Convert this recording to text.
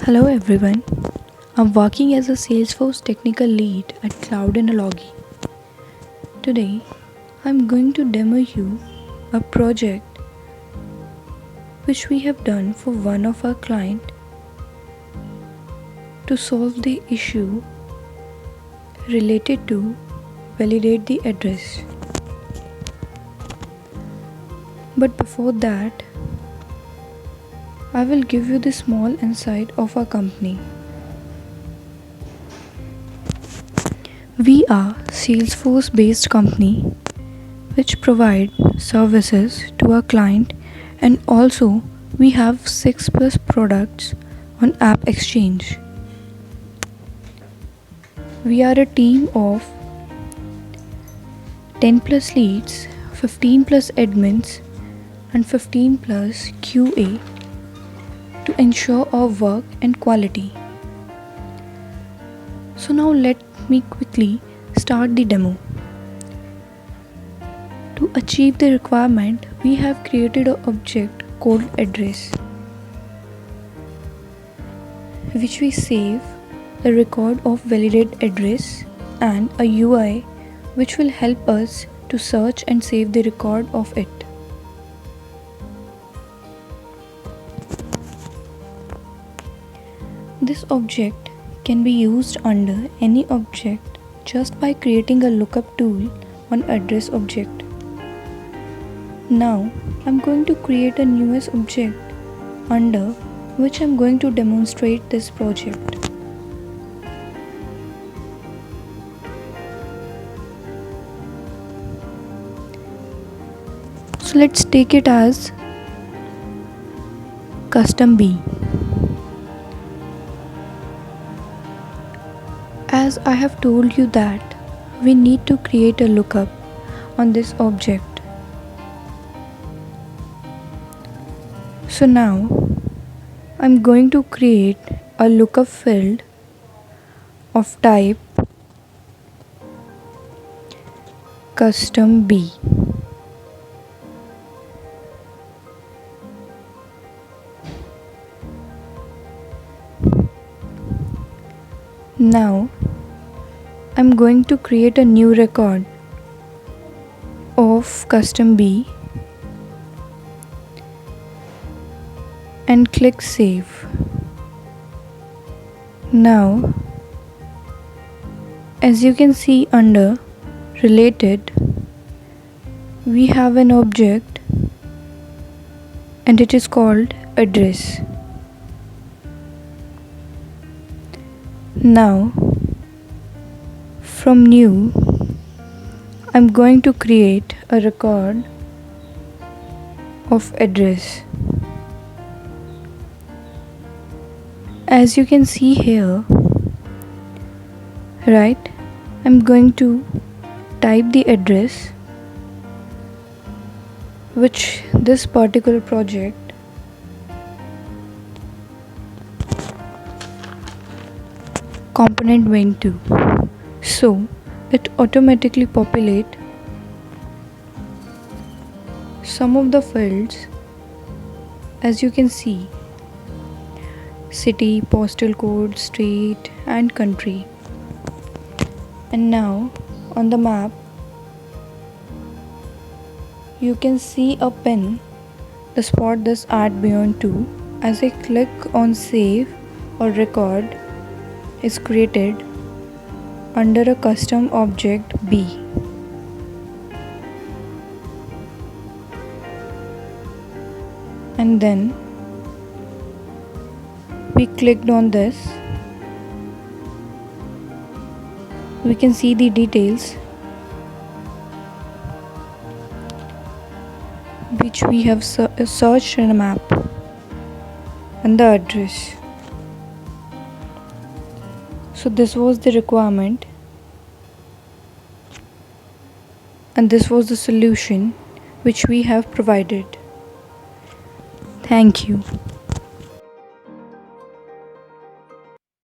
Hello everyone. I'm working as a Salesforce technical lead at Cloud Analogy. Today, I'm going to demo you a project which we have done for one of our client to solve the issue related to validate the address. But before that, I will give you the small insight of our company. We are Salesforce based company which provide services to our client, and also we have 6 plus products on App Exchange. We are a team of 10 plus leads, 15 plus admins and 15 plus QA to ensure our work and quality. So now let me quickly start the demo. To achieve the requirement, we have created an object called address, which we save the record of validate address, and a UI which will help us to search and save the record of it. This object can be used under any object just by creating a lookup tool on address object. Now I'm going to create a newest object under which I'm going to demonstrate this project. So let's take it as custom B. As I have told you that we need to create a lookup on this object. So now I'm going to create a lookup field of type custom B. Now I'm going to create a new record of custom B and click save. Now as you can see under related, we have an object and it is called address. Now from new, I'm going to create a record of address. As you can see here, right, I'm going to type the address which this particular project component went to. So it automatically populate some of the fields, as you can see, city, postal code, street and country. And now on the map you can see a pin, the spot this add beyond to. As I click on save or record is created under a custom object B. And then we clicked on this, we can see the details which we have searched in a map and the address. So this was the requirement and this was the solution which we have provided. Thank you.